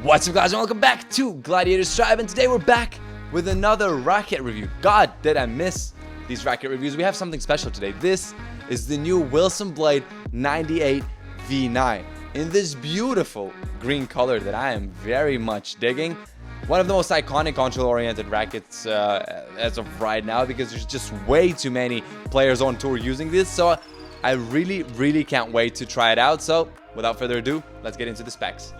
What's up, guys, and welcome back to Gladiators Tribe, and today we're back with another racket review. God, did I miss these racket reviews. We have something special today. This is the new wilsonblade 98 V9 in this beautiful green color that I am very much digging. One of the most iconic control-oriented rackets as of right now, because there's just way too many players on tour using this, so I really can't wait to try it out. So without further ado, let's get into the specs.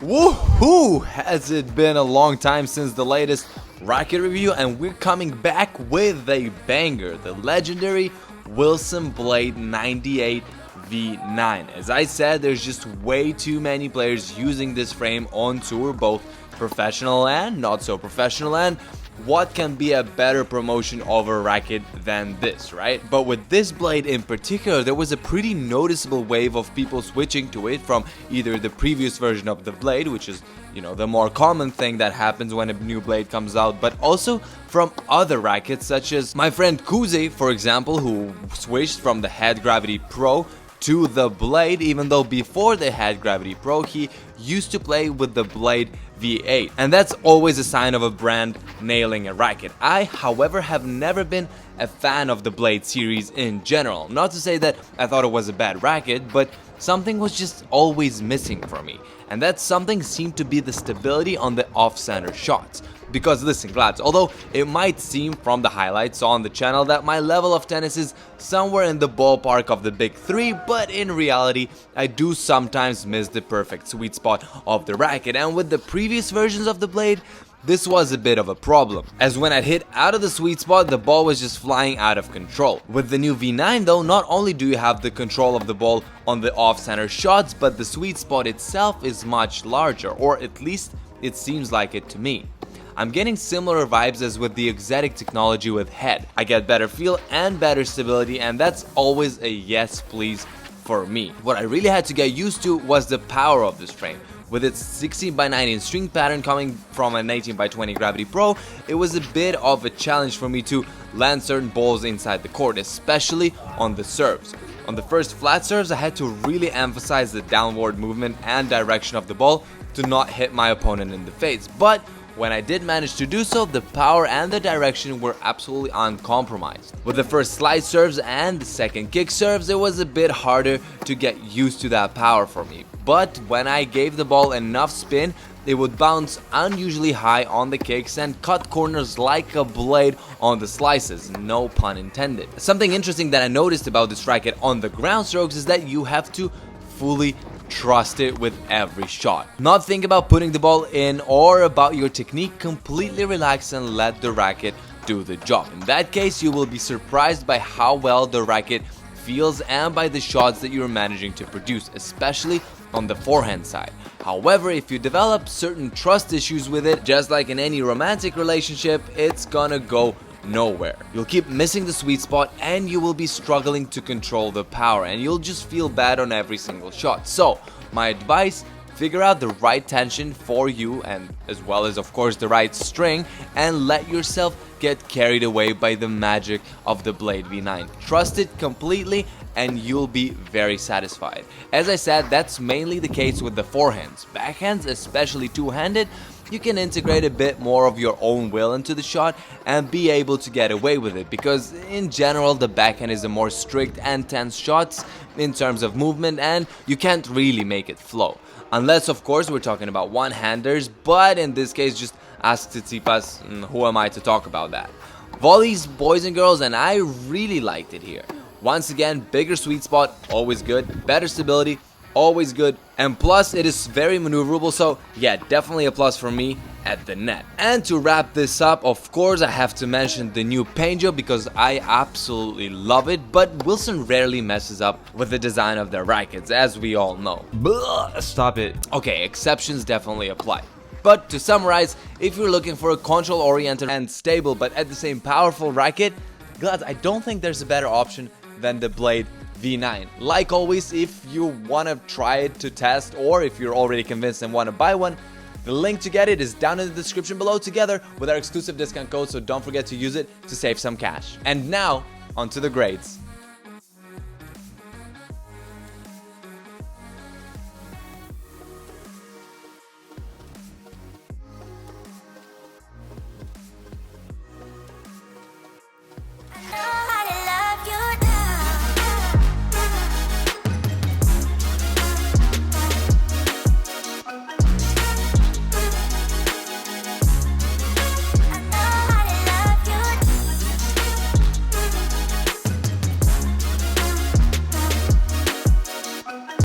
Woohoo! Has it been a long time since the latest racket review, and we're coming back with a banger, the legendary wilsonblade 98 V9. As I said, there's just way too many players using this frame on tour, both professional and not so professional, and what can be a better promotion of a racket than this, right? But with this blade in particular, there was a pretty noticeable wave of people switching to it from either the previous version of the blade, which is, you know, the more common thing that happens when a new blade comes out, but also from other rackets, such as my friend Kuze, for example, who switched from the Head Gravity Pro to the blade, even though before the Head Gravity Pro he used to play with the blade V8, and that's always a sign of a brand nailing a racket. I, however, have never been a fan of the blade series in general. Not to say that I thought it was a bad racket, but something was just always missing for me, and that something seemed to be the stability on the off-center shots. Because listen, Glads, although it might seem from the highlights on the channel that my level of tennis is somewhere in the ballpark of the big three, but in reality, I do sometimes miss the perfect sweet spot of the racket, and with the previous versions of the blade, this was a bit of a problem, as when I'd hit out of the sweet spot, the ball was just flying out of control. With the new V9 though, not only do you have the control of the ball on the off-center shots, but the sweet spot itself is much larger, or at least it seems like it to me. I'm getting similar vibes as with the exotic technology with Head. I get better feel and better stability, and that's always a yes please for me. What I really had to get used to was the power of this frame. With its 16x19 string pattern coming from an 18x20 Gravity Pro, it was a bit of a challenge for me to land certain balls inside the court, especially on the serves. On the first flat serves, I had to really emphasize the downward movement and direction of the ball to not hit my opponent in the face, but when I did manage to do so, the power and the direction were absolutely uncompromised. With the first slide serves and the second kick serves, it was a bit harder to get used to that power for me. But when I gave the ball enough spin, it would bounce unusually high on the kicks and cut corners like a blade on the slices, no pun intended. Something interesting that I noticed about this racket on the ground strokes is that you have to fully trust it with every shot. Not think about putting the ball in or about your technique, completely relax and let the racket do the job. In that case, you will be surprised by how well the racket feels and by the shots that you're managing to produce, especially on the forehand side. However, if you develop certain trust issues with it, just like in any romantic relationship, it's gonna go nowhere. You'll keep missing the sweet spot and you will be struggling to control the power, and you'll just feel bad on every single shot. So my advice, figure out the right tension for you, and as well as of course the right string, and let yourself get carried away by the magic of the Blade V9. Trust it completely and you'll be very satisfied. As I said, that's mainly the case with the forehands. Backhands, especially two-handed, you can integrate a bit more of your own will into the shot and be able to get away with it, because in general the backhand is a more strict and tense shots in terms of movement, and you can't really make it flow. Unless of course we're talking about one-handers, but in this case just ask Tsitsipas, who am I to talk about that. Volleys, boys and girls, and I really liked it here. Once again, bigger sweet spot, always good, better stability, always good, and plus it is very maneuverable, so yeah, definitely a plus for me at the net. And to wrap this up, of course I have to mention the new paint job, because I absolutely love it, but Wilson rarely messes up with the design of their rackets, as we all know. Blah, stop it. Okay, exceptions definitely apply. But to summarize, if you're looking for a control-oriented and stable but at the same powerful racket, Glads, I don't think there's a better option than the Blade V9. Like always, if you want to try it to test, or if you're already convinced and want to buy one, The link to get it is down in the description below together with our exclusive discount code, so don't forget to use it to save some cash. And now, onto the grades.